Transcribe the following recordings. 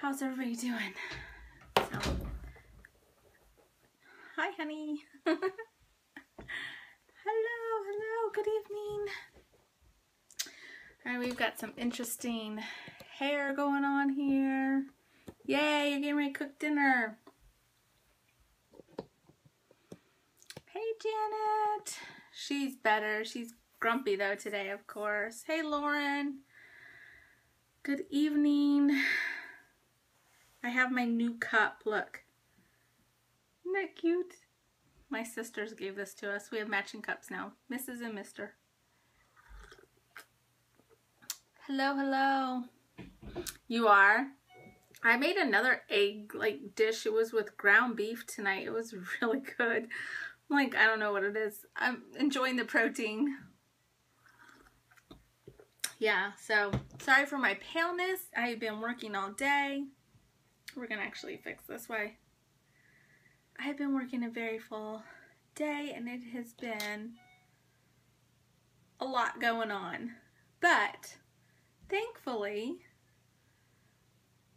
How's everybody doing? So, hi, honey. Hello, good evening. All right, we've got some interesting hair going on here. Yay, you're getting ready to cook dinner. Hey, Janet. She's better. She's grumpy, though, today, of course. Hey, Lauren. Good evening. I have my new cup. Look. Isn't that cute? My sisters gave this to us. We have matching cups now. Mrs. and Mr. Hello, hello. You are? I made another egg dish. It was with ground beef tonight. It was really good. I don't know what it is. I'm enjoying the protein. Yeah, so sorry for my paleness. I've been working all day. We're gonna actually fix this way. I have been working a very full day and it has been a lot going on. But thankfully,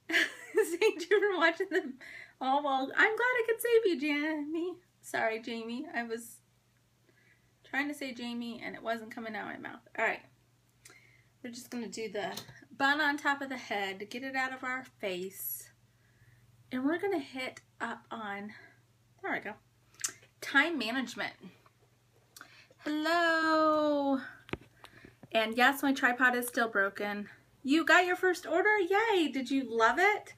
thank you for watching them all. Well, I'm glad I could save you, Jamie. Sorry, Jamie. I was trying to say Jamie and it wasn't coming out of my mouth. All right. We're just going to do the bun on top of the head to get it out of our face. And we're going to hit up on, there we go, time management. Hello. And yes, my tripod is still broken. You got your first order? Yay. Did you love it?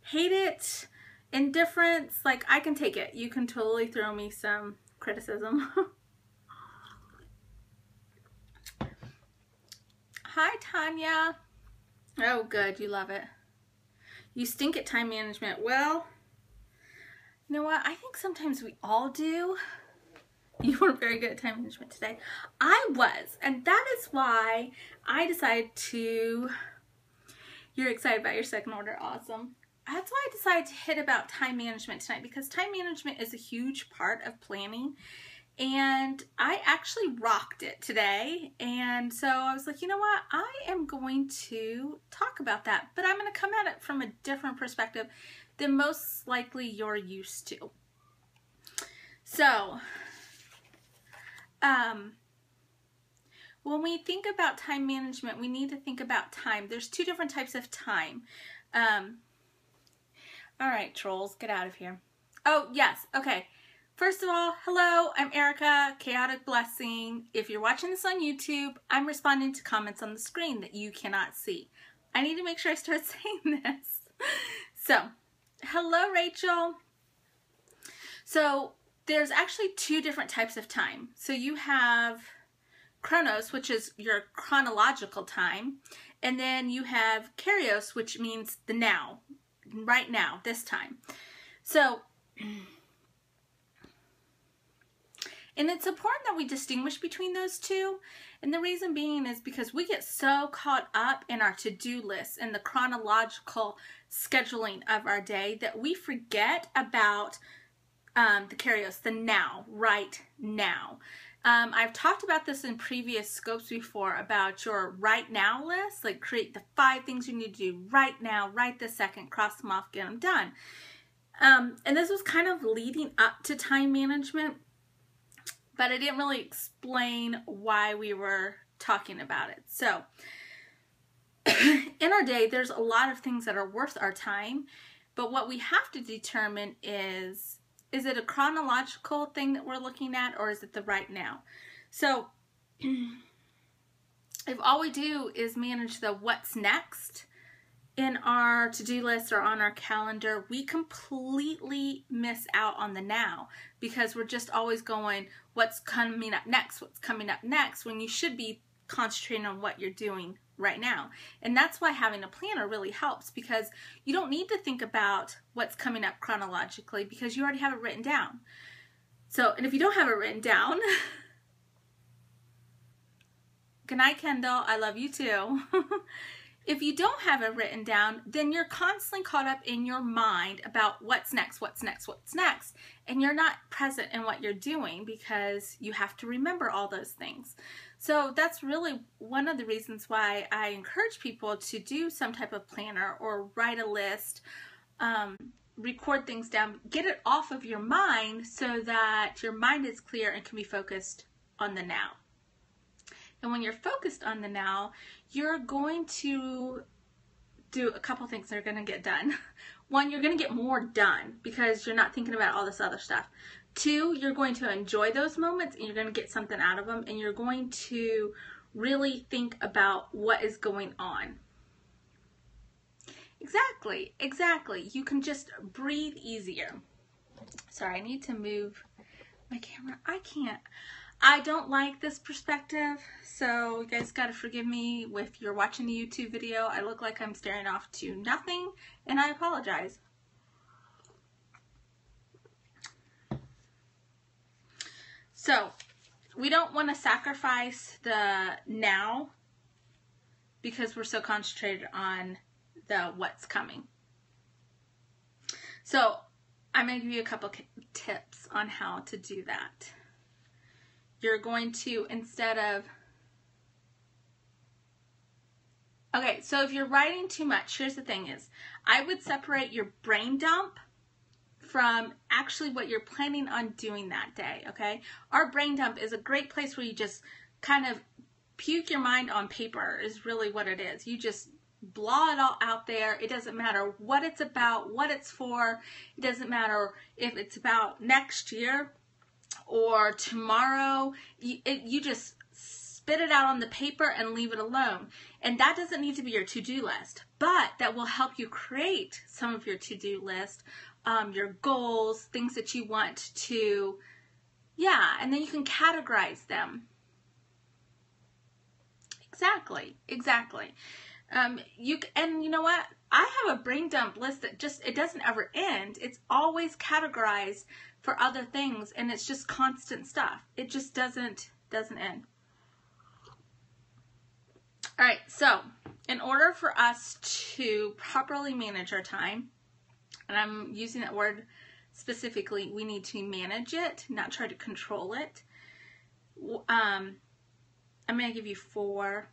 Hate it? Indifference? I can take it. You can totally throw me some criticism. Hi, Tanya. Oh, good. You love it. You stink at time management. Well, you know what? I think sometimes we all do. You weren't very good at time management today. I was, and that is why I decided to... You're excited about your second order. Awesome. That's why I decided to hit about time management tonight, because time management is a huge part of planning. And I actually rocked it today. And so I was like, you know what? I am going to talk about that. But I'm going to come at it from a different perspective than most likely you're used to. So, when we think about time management, we need to think about time. There's two different types of time. All right, trolls, get out of here. Oh, yes. Okay. First of all, hello, I'm Erica, Chaotic Blessing. If you're watching this on YouTube, I'm responding to comments on the screen that you cannot see. I need to make sure I start saying this. So, hello, Rachel. So, there's actually two different types of time. So, you have Chronos, which is your chronological time, and then you have Kairos, which means the now, right now, this time. So, and it's important that we distinguish between those two. And the reason being is because we get so caught up in our to-do lists and the chronological scheduling of our day that we forget about the Kairos, the now, right now. I've talked about this in previous scopes before about your right now list, create the 5 things you need to do right now, right this second, cross them off, get them done. And this was kind of leading up to time management, but I didn't really explain why we were talking about it. So, in our day, there's a lot of things that are worth our time, but what we have to determine is it a chronological thing that we're looking at, or is it the right now? So, if all we do is manage the what's next in our to-do list or on our calendar, we completely miss out on the now, because we're just always going, what's coming up next, when you should be concentrating on what you're doing right now. And that's why having a planner really helps, because you don't need to think about what's coming up chronologically, because you already have it written down. So, and if you don't have it written down, good night, Kendall, I love you too. If you don't have it written down, then you're constantly caught up in your mind about what's next, what's next, what's next, and you're not present in what you're doing because you have to remember all those things. So that's really one of the reasons why I encourage people to do some type of planner or write a list, record things down, get it off of your mind so that your mind is clear and can be focused on the now. And when you're focused on the now, you're going to do a couple things that are going to get done. One, you're going to get more done because you're not thinking about all this other stuff. Two, you're going to enjoy those moments and you're going to get something out of them, and you're going to really think about what is going on. Exactly, exactly. You can just breathe easier. Sorry, I need to move my camera. I don't like this perspective, so you guys gotta forgive me if you're watching the YouTube video. I look like I'm staring off to nothing, and I apologize. So, we don't want to sacrifice the now because we're so concentrated on the what's coming. So, I'm going to give you a couple tips on how to do that. You're going to, instead of, okay, so if you're writing too much, here's the thing is, I would separate your brain dump from actually what you're planning on doing that day, okay? Our brain dump is a great place where you just kind of puke your mind on paper is really what it is. You just blah it all out there. It doesn't matter what it's about, what it's for. It doesn't matter if it's about next year or tomorrow. You just spit it out on the paper and leave it alone. And that doesn't need to be your to-do list, but that will help you create some of your to-do list, your goals, things that you want to, and then you can categorize them. Exactly. And you know what? I have a brain dump list that it doesn't ever end. It's always categorized for other things, and it's just constant stuff. It just doesn't end. All right, so in order for us to properly manage our time, and I'm using that word specifically, we need to manage it, not try to control it. I'm going to give you four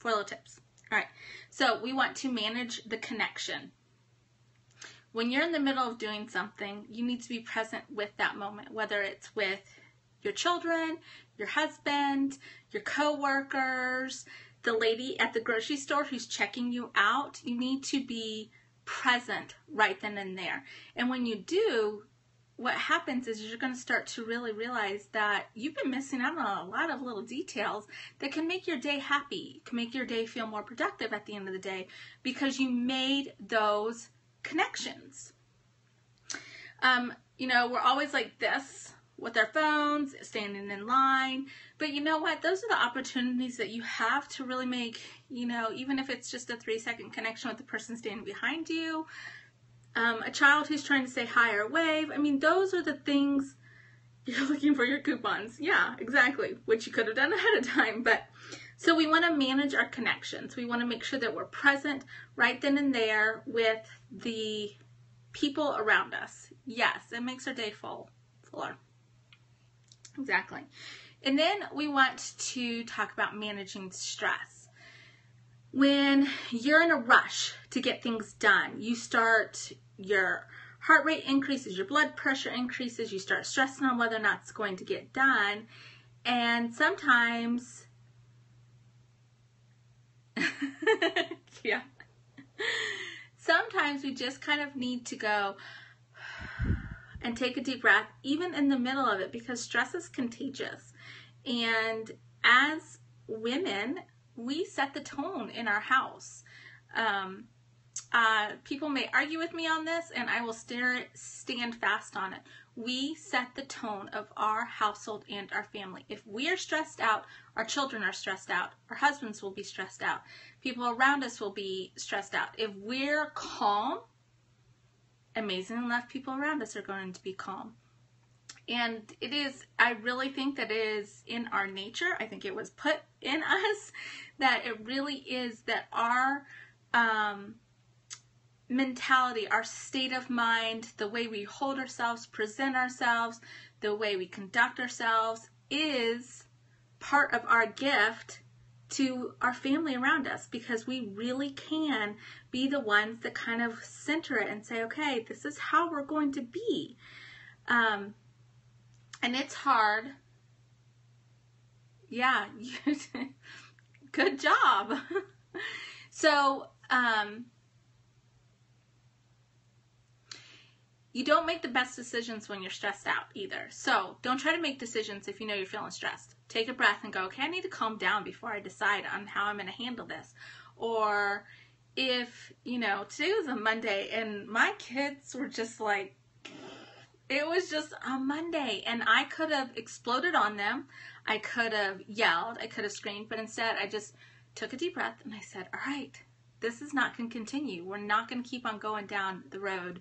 little tips. All right, so we want to manage the connection. When you're in the middle of doing something, you need to be present with that moment, whether it's with your children, your husband, your coworkers, the lady at the grocery store who's checking you out. You need to be present right then and there. And when you do, what happens is you're going to start to really realize that you've been missing out on a lot of little details that can make your day happy, can make your day feel more productive at the end of the day because you made those connections. We're always like this with our phones, standing in line, but you know what? Those are the opportunities that you have to really make, even if it's just a 3-second connection with the person standing behind you, a child who's trying to say hi or wave. I mean, those are the things. You're looking for your coupons. Yeah, exactly, which you could have done ahead of time. But so we want to manage our connections. We want to make sure that we're present right then and there with the people around us. Yes, it makes our day fuller. Exactly. And then we want to talk about managing stress. When you're in a rush to get things done, your heart rate increases, your blood pressure increases, you start stressing on whether or not it's going to get done. And sometimes, sometimes we just kind of need to go and take a deep breath, even in the middle of it, because stress is contagious. And as women, we set the tone in our house. People may argue with me on this, and I will stand fast on it. We set the tone of our household and our family. If we are stressed out, our children are stressed out, our husbands will be stressed out, people around us will be stressed out. If we're calm, amazing enough, people around us are going to be calm. And it is, I really think that it is in our nature. I think it was put in us, that it really is that our mentality, our state of mind, the way we hold ourselves, present ourselves, the way we conduct ourselves is part of our gift to our family around us, because we really can be the ones that kind of center it and say, okay, this is how we're going to be. And it's hard. Yeah, good job. So, you don't make the best decisions when you're stressed out either. So don't try to make decisions if you know you're feeling stressed. Take a breath and go, okay, I need to calm down before I decide on how I'm going to handle this. Or if, today was a Monday and my kids were just like, it was just a Monday and I could have exploded on them. I could have yelled. I could have screamed. But instead, I just took a deep breath and I said, all right, this is not going to continue. We're not going to keep on going down the road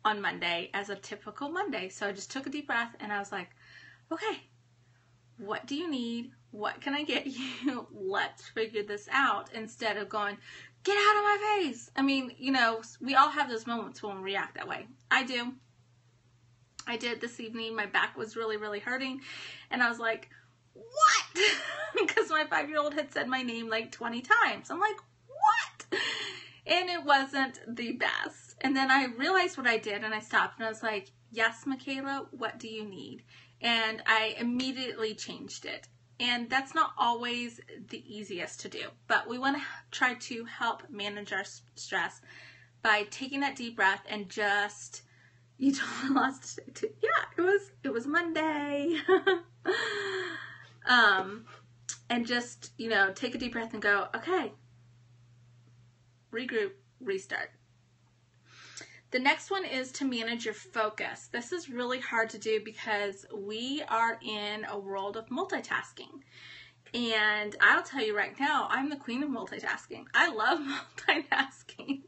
on Monday as a typical Monday. So I just took a deep breath and I was like, okay, what do you need? What can I get you? Let's figure this out, instead of going, get out of my face. I mean, we all have those moments when we react that way. I do. I did this evening. My back was really, really hurting. And I was like, what? Because my 5-year-old had said my name like 20 times. I'm like, what? And it wasn't the best. And then I realized what I did and I stopped and I was like, yes, Michaela, what do you need? And I immediately changed it. And that's not always the easiest to do, but we want to try to help manage our stress by taking that deep breath and just, it was Monday. And just, take a deep breath and go, okay, regroup, restart. The next one is to manage your focus. This is really hard to do because we are in a world of multitasking. And I'll tell you right now, I'm the queen of multitasking. I love multitasking.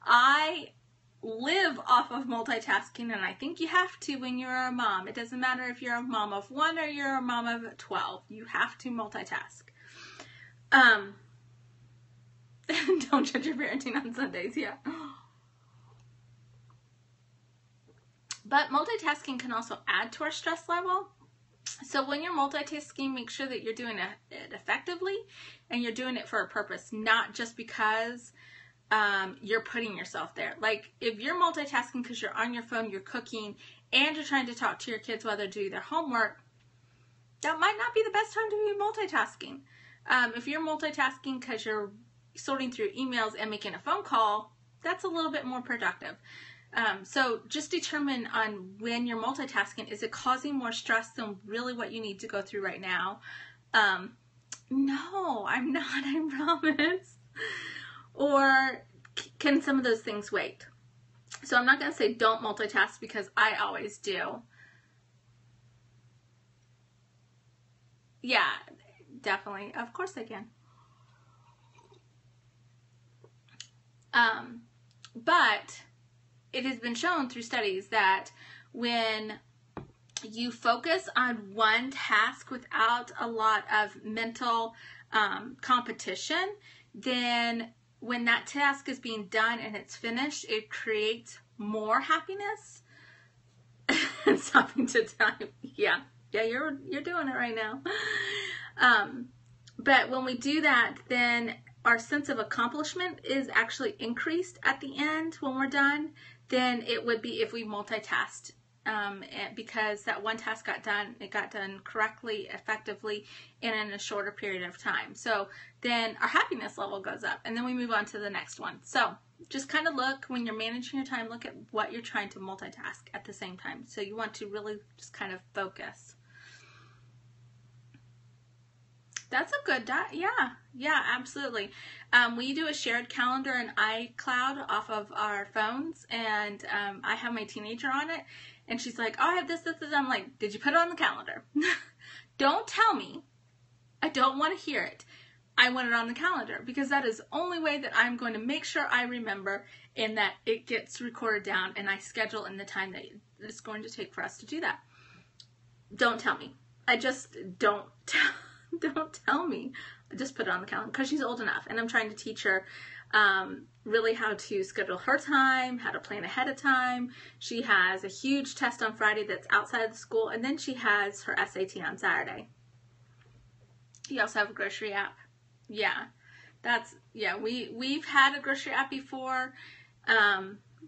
I live off of multitasking, and I think you have to when you're a mom. It doesn't matter if you're a mom of 1 or you're a mom of 12. You have to multitask. Don't judge your parenting on Sundays, yeah. But multitasking can also add to our stress level. So when you're multitasking, make sure that you're doing it effectively and you're doing it for a purpose, not just because you're putting yourself there. Like if you're multitasking because you're on your phone, you're cooking, and you're trying to talk to your kids while they're doing their homework, that might not be the best time to be multitasking. If you're multitasking because you're sorting through emails and making a phone call, that's a little bit more productive. So just determine on when you're multitasking. Is it causing more stress than really what you need to go through right now? No, I'm not, I promise. Or can some of those things wait? So I'm not going to say don't multitask because I always do. Yeah, definitely. Of course I can. But it has been shown through studies that when you focus on one task without a lot of mental competition, then when that task is being done and it's finished, it creates more happiness. Stopping to time. Yeah, you're doing it right now. But when we do that, then our sense of accomplishment is actually increased at the end when we're done than it would be if we multitasked. Because that one task got done, it got done correctly, effectively, and in a shorter period of time. So then our happiness level goes up, and then we move on to the next one. So just kind of look, when you're managing your time, look at what you're trying to multitask at the same time. So you want to really just kind of focus. That's a good, yeah, absolutely. We do a shared calendar in iCloud off of our phones, and I have my teenager on it, and she's like, oh, I have this. I'm like, did you put it on the calendar? Don't tell me. I don't want to hear it. I want it on the calendar because that is the only way that I'm going to make sure I remember and that it gets recorded down and I schedule in the time it's going to take for us to do that. Don't tell me. I just don't tell me. I just put it on the calendar because she's old enough, and I'm trying to teach her really how to schedule her time, how to plan ahead of time. She has a huge test on Friday that's outside of the school, and then she has her SAT on Saturday. You also have a grocery app. Yeah, we've had a grocery app before.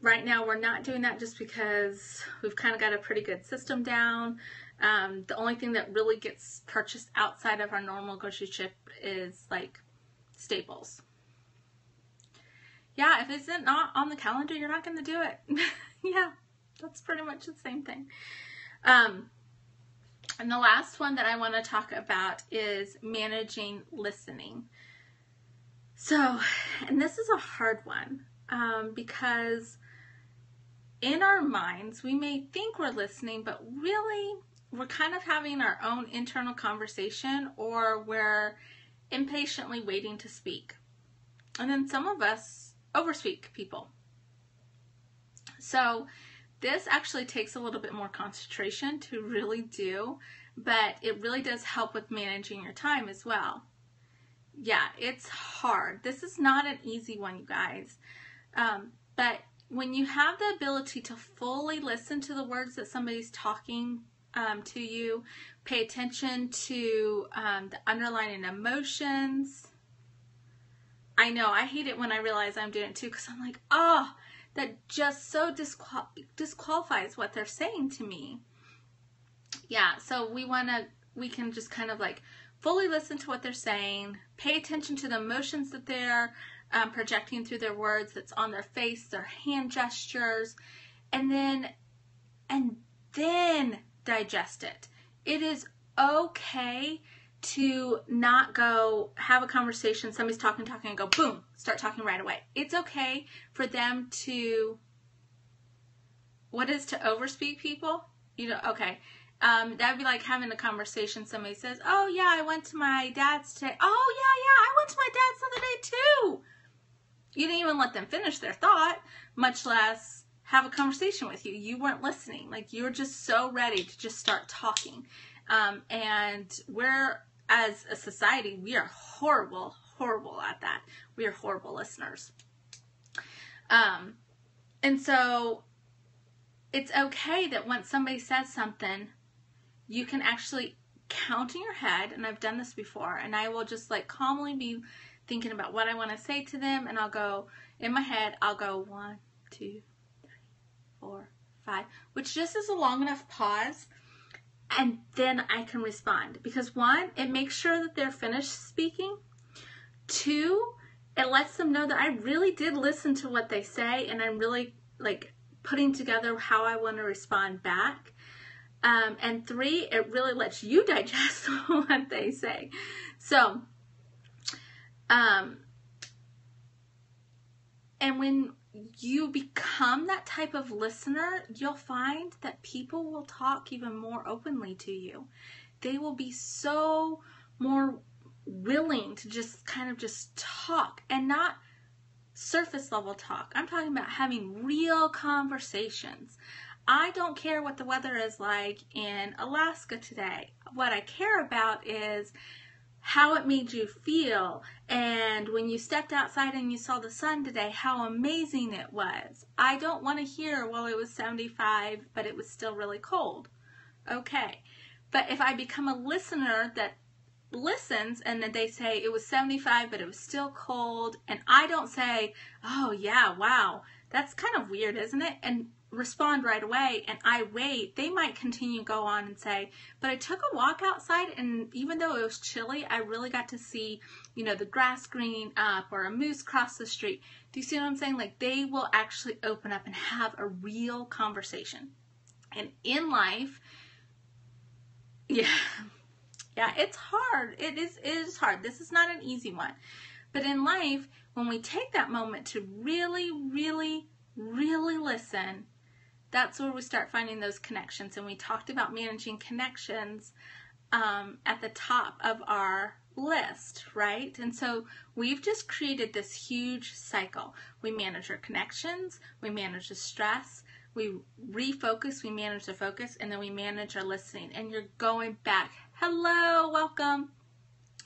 Right now we're not doing that just because we've kind of got a pretty good system down. The only thing that really gets purchased outside of our normal grocery trip is like staples. Yeah, if it's not on the calendar, you're not going to do it. Yeah, that's pretty much the same thing. And the last one that I want to talk about is managing listening. So, and this is a hard one because in our minds, we may think we're listening, but really we're kind of having our own internal conversation, or we're impatiently waiting to speak. And then some of us overspeak people. So this actually takes a little bit more concentration to really do, but it really does help with managing your time as well. Yeah, it's hard. This is not an easy one, you guys. But when you have the ability to fully listen to the words that somebody's talking to you, pay attention to the underlying emotions. I know, I hate it when I realize I'm doing it too, because I'm like, oh, that just so disqualifies what they're saying to me. Yeah, so we can just kind of like fully listen to what they're saying, pay attention to the emotions that they're projecting through their words, that's on their face, their hand gestures, and then digest it. It is okay to not go have a conversation, somebody's talking and go boom, start talking right away. It's okay for them to, what is to overspeak people? You know, okay. That'd be like having a conversation. Somebody says, oh yeah, I went to my dad's today. Oh yeah, I went to my dad's the other day too. You didn't even let them finish their thought, much less have a conversation with you. You weren't listening. Like, you're just so ready to just start talking. And we're, as a society, we are horrible at that. We are horrible listeners. And so it's okay that once somebody says something, you can actually count in your head, and I've done this before, and I will just like calmly be thinking about what I want to say to them, and I'll go, in my head, I'll go 1, 2, 3, 4, 5, which just is a long enough pause, and then I can respond. Because 1, it makes sure that they're finished speaking. 2, it lets them know that I really did listen to what they say, and I'm really like putting together how I want to respond back. And 3, it really lets you digest what they say. So, and when you become that type of listener, you'll find that people will talk even more openly to you. They will be so more willing to just kind of just talk, and not surface level talk. I'm talking about having real conversations. I don't care what the weather is like in Alaska today. What I care about is how it made you feel, and when you stepped outside and you saw the sun today, how amazing it was. I don't want to hear, well, it was 75, but it was still really cold. Okay. But if I become a listener that listens, and then they say it was 75, but it was still cold, and I don't say, oh yeah, wow, that's kind of weird, isn't it? And respond right away, and I wait, they might continue to go on and say, but I took a walk outside, and even though it was chilly, I really got to see, you know, the grass greening up, or a moose cross the street. Do you see what I'm saying? Like, they will actually open up and have a real conversation. And in life, yeah, it's hard. It is hard. This is not an easy one. But in life, when we take that moment to really, really, really listen, that's where we start finding those connections. And we talked about managing connections at the top of our list, right? And so we've just created this huge cycle. We manage our connections, we manage the stress, we refocus, we manage the focus, and then we manage our listening. And you're going back. Hello, welcome.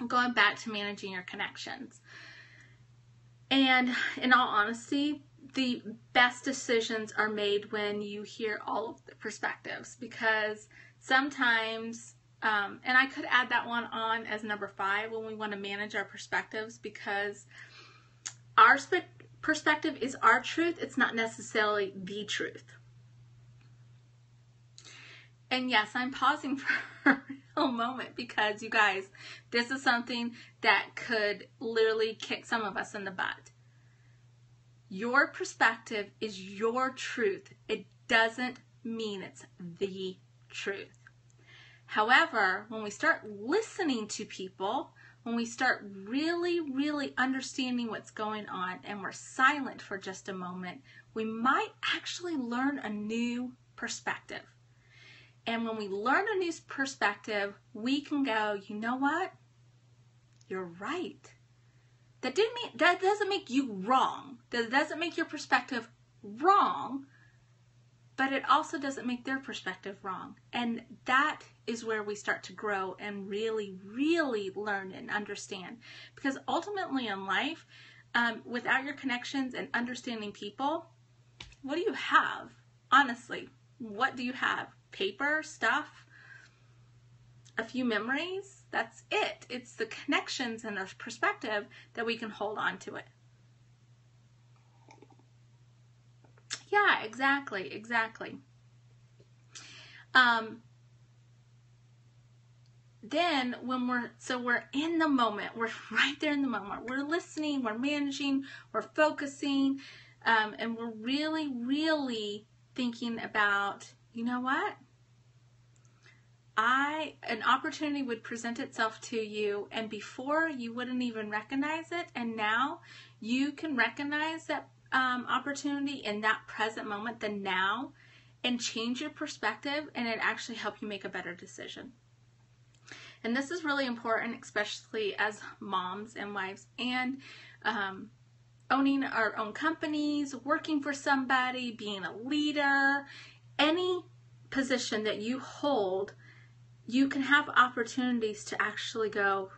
Going back to managing your connections. And in all honesty, the best decisions are made when you hear all of the perspectives, because sometimes, and I could add that one on as number 5 when we want to manage our perspectives, because our perspective is our truth. It's not necessarily the truth. And yes, I'm pausing for a real moment because, you guys, this is something that could literally kick some of us in the butt. Your perspective is your truth. It doesn't mean it's the truth. However, when we start listening to people, when we start really, really understanding what's going on, and we're silent for just a moment, we might actually learn a new perspective. And when we learn a new perspective, we can go, you know what? You're right. That doesn't make you wrong. That doesn't make your perspective wrong, but it also doesn't make their perspective wrong. And that is where we start to grow and really, really learn and understand. Because ultimately in life, without your connections and understanding people, what do you have? Honestly, what do you have? Paper, stuff, a few memories? That's it. It's the connections and our perspective that we can hold on to it. Yeah, exactly. Then when we're in the moment, we're right there in the moment. We're listening, we're managing, we're focusing, and we're really, really thinking about, you know what? An opportunity would present itself to you, and before you wouldn't even recognize it, and now you can recognize that opportunity in that present moment, the now, and change your perspective, and it actually help you make a better decision. And this is really important, especially as moms and wives, and owning our own companies, working for somebody, being a leader, any position that you hold, you can have opportunities to actually go,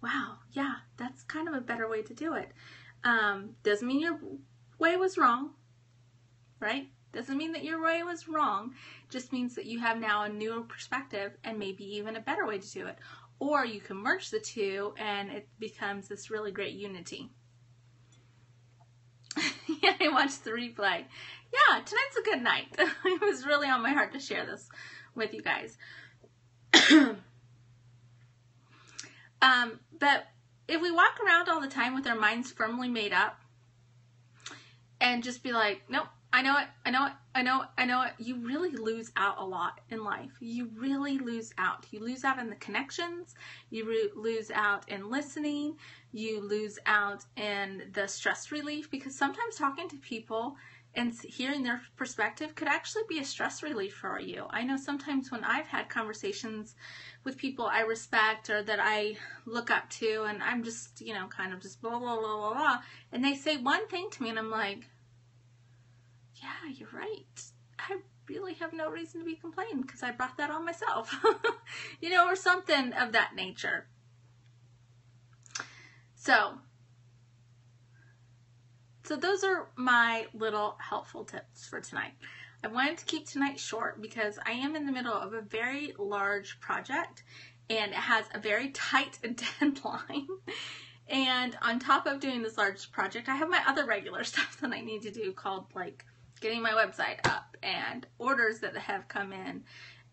wow, yeah, that's kind of a better way to do it. Doesn't mean your way was wrong, right? Doesn't mean that your way was wrong. Just means that you have now a newer perspective and maybe even a better way to do it. Or you can merge the two and it becomes this really great unity. Yeah, I watched the replay. Yeah, tonight's a good night. It was really on my heart to share this with you guys. But if we walk around all the time with our minds firmly made up and just be like, nope, I know it, you really lose out a lot in life. You really lose out. You lose out in the connections. You lose out in listening. You lose out in the stress relief, because sometimes talking to people and hearing their perspective could actually be a stress relief for you. I know sometimes when I've had conversations with people I respect or that I look up to, and I'm just, kind of just blah, blah, blah, blah, blah, and they say one thing to me and I'm like, yeah, you're right. I really have no reason to be complaining because I brought that on myself, or something of that nature. So those are my little helpful tips for tonight. I wanted to keep tonight short because I am in the middle of a very large project and it has a very tight deadline. And on top of doing this large project, I have my other regular stuff that I need to do, called like getting my website up and orders that have come in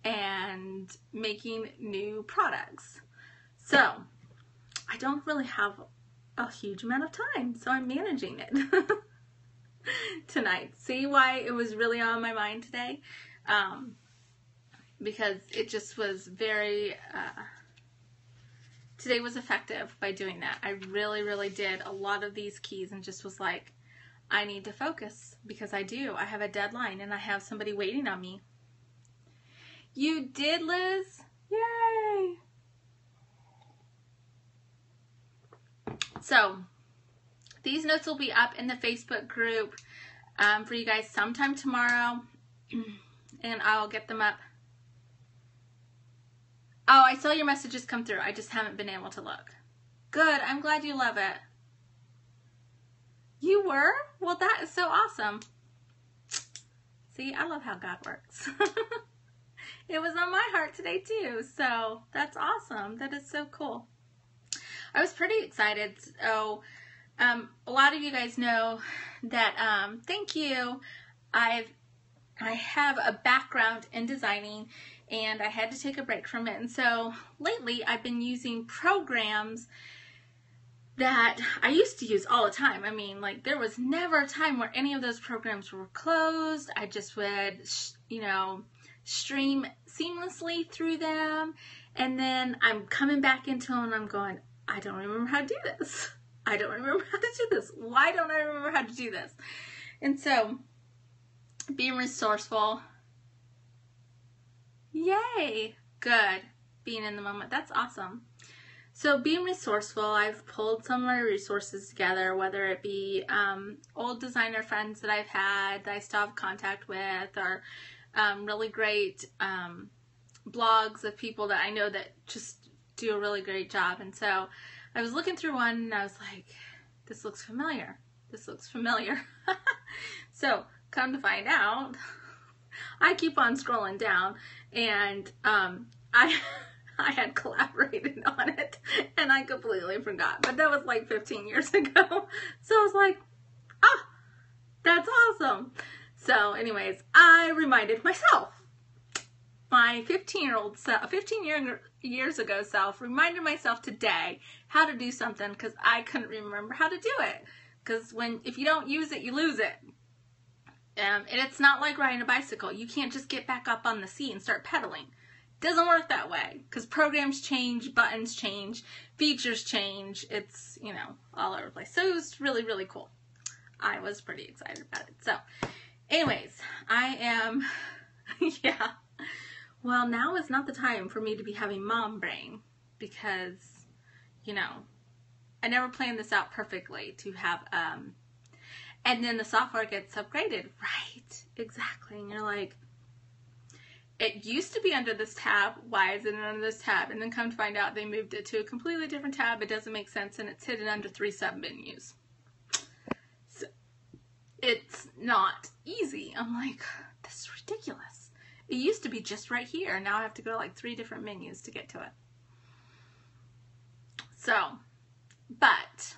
and making new products. So I don't really have a huge amount of time, so I'm managing it tonight. See why it was really on my mind today? Because it just was very, today was effective by doing that. I really, really did a lot of these keys and just was like, I need to focus because I have a deadline and I have somebody waiting on me. You did, Liz? Yay! So these notes will be up in the Facebook group for you guys sometime tomorrow. and I'll get them up. Oh, I saw your messages come through. I just haven't been able to look. Good. I'm glad you love it. You were? Well, that is so awesome. See, I love how God works. It was on my heart today too, so that's awesome. That is so cool. I was pretty excited. So, a lot of you guys know that, thank you. I have a background in designing, and I had to take a break from it. And so lately I've been using programs that I used to use all the time. I mean, like, there was never a time where any of those programs were closed. I just would, you know, stream seamlessly through them. And then I'm coming back into them and I'm going, I don't remember how to do this. I don't remember how to do this. Why don't I remember how to do this? And so, being resourceful. Yay! Good. Being in the moment. That's awesome. So being resourceful, I've pulled some of my resources together, whether it be old designer friends that I've had that I still have contact with, or really great blogs of people that I know that just do a really great job. And so I was looking through one and I was like, this looks familiar. This looks familiar. So come to find out, I keep on scrolling down, and I had collaborated on it and I completely forgot. But that was like 15 years ago. So I was like, ah, that's awesome. So anyways, I reminded myself, my 15-year-old self, 15 years ago self, reminded myself today how to do something because I couldn't remember how to do it. Because if you don't use it, you lose it. And it's not like riding a bicycle. You can't just get back up on the seat and start pedaling. Doesn't work that way because programs change, buttons change, features change. It's, you know, all over the place. So it was really, really cool. I was pretty excited about it. So anyways, I am, yeah. Well, now is not the time for me to be having mom brain because, you know, I never planned this out perfectly to have, and then the software gets upgraded. Right. Exactly. And you're like, it used to be under this tab. Why is it under this tab? And then come to find out they moved it to a completely different tab. It doesn't make sense, and it's hidden under 3 sub-menus. So it's not easy. I'm like, this is ridiculous. It used to be just right here. Now I have to go to like 3 different menus to get to it. So, but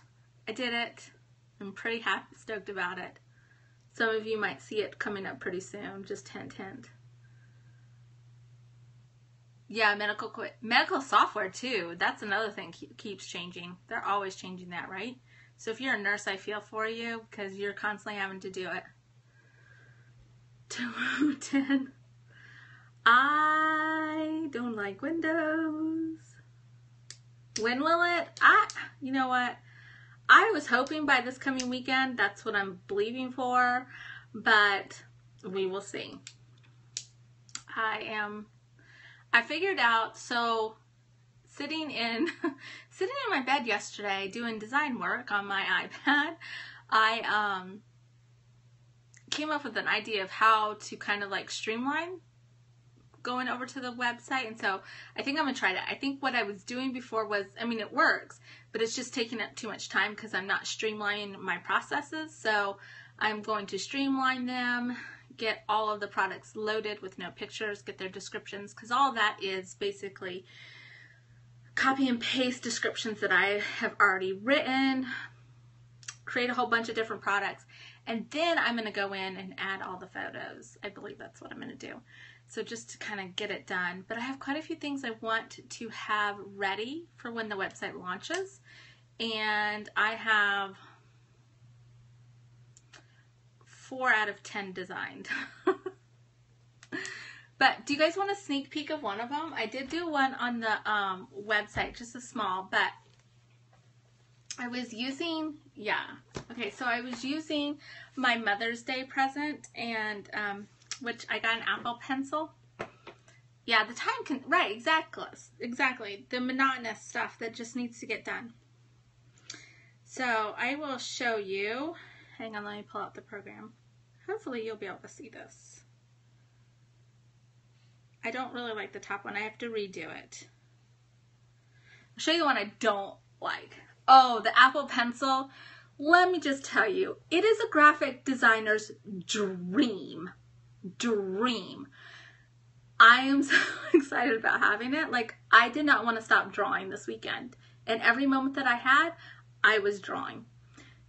I did it. I'm pretty happy, stoked about it. Some of you might see it coming up pretty soon. Just hint, hint. Yeah, medical software too. That's another thing keeps changing. They're always changing that, right? So if you're a nurse, I feel for you because you're constantly having to do it. 210. I don't like Windows. When will it? You know what? I was hoping by this coming weekend. That's what I'm believing for, but we will see. I figured out, so sitting in my bed yesterday doing design work on my iPad, I came up with an idea of how to kind of like streamline going over to the website. And so I think I'm gonna try that. I think what I was doing before was, I mean, it works, but it's just taking up too much time because I'm not streamlining my processes. So I'm going to streamline them, get all of the products loaded with no pictures, get their descriptions, because all that is basically copy and paste descriptions that I have already written, create a whole bunch of different products, and then I'm going to go in and add all the photos. I believe that's what I'm going to do. So just to kind of get it done. But I have quite a few things I want to have ready for when the website launches, and I have 4 out of 10 designed. But do you guys want a sneak peek of one of them? I did do one on the website, just a small, but I was using, yeah. Okay, so I was using my Mother's Day present, and which I got an Apple Pencil. Yeah, the time can, right, exactly. The monotonous stuff that just needs to get done. So I will show you. Hang on, let me pull out the program. Hopefully you'll be able to see this. I don't really like the top one. I have to redo it. I'll show you the one I don't like. Oh, the Apple Pencil. Let me just tell you, it is a graphic designer's dream. I am so excited about having it. Like, I did not want to stop drawing this weekend. And every moment that I had, I was drawing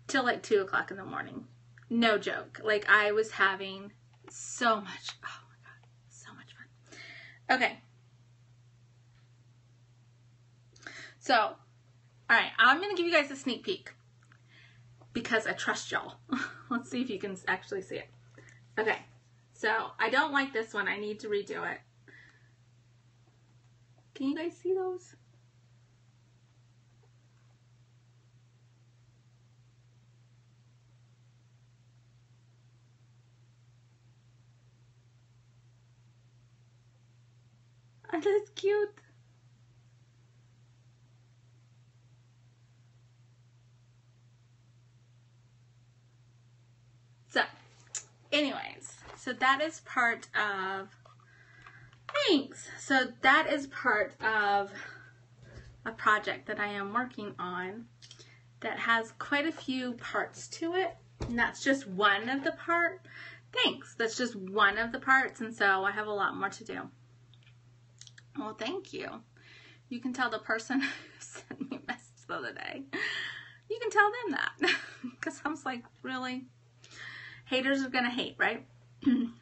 till like 2 o'clock in the morning. No joke. Like, I was having so much, oh my God, so much fun. Okay. So, all right, I'm going to give you guys a sneak peek because I trust y'all. Let's see if you can actually see it. Okay. So, I don't like this one. I need to redo it. Can you guys see those? Aren't those cute? So, anyways, so that is part of, thanks. So that is part of a project that I am working on that has quite a few parts to it. And that's just one of the part. Thanks. That's just one of the parts. And so I have a lot more to do. Well, thank you. You can tell the person who sent me a message the other day. You can tell them that. Because I was like, really? Haters are going to hate, right?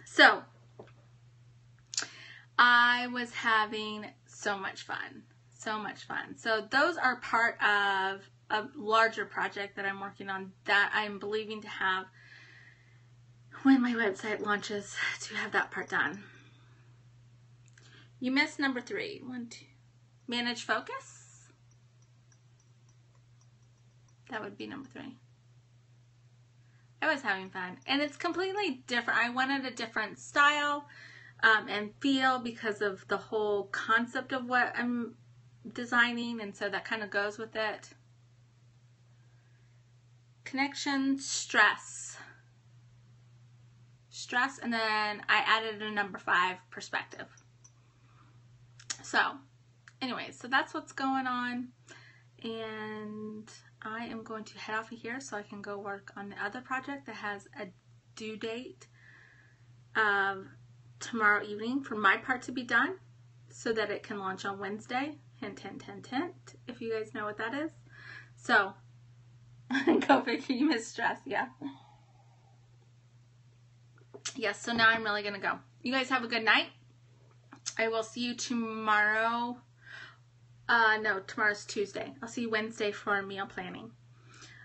So, I was having so much fun. So much fun. So, those are part of a larger project that I'm working on that I'm believing to have when my website launches, to have that part done. You missed number 3. 1, 2. Manage focus. That would be number 3. I was having fun. And it's completely different. I wanted a different style and feel because of the whole concept of what I'm designing. And so that kind of goes with it. Connection, stress. Stress, and then I added a number 5, perspective. So, anyways, so that's what's going on. And I am going to head off of here so I can go work on the other project that has a due date of tomorrow evening for my part to be done so that it can launch on Wednesday. Hint, hint, hint, hint, if you guys know what that is. So, go figure, you missed stress, yeah. Yes, so now I'm really going to go. You guys have a good night. I will see you tomorrow. No, tomorrow's Tuesday. I'll see you Wednesday for meal planning.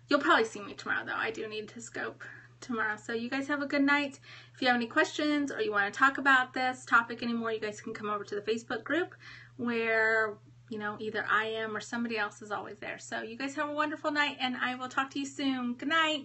You'll probably see me tomorrow, though. I do need to scope tomorrow. So you guys have a good night. If you have any questions or you want to talk about this topic anymore, you guys can come over to the Facebook group where, you know, either I am or somebody else is always there. So you guys have a wonderful night, and I will talk to you soon. Good night.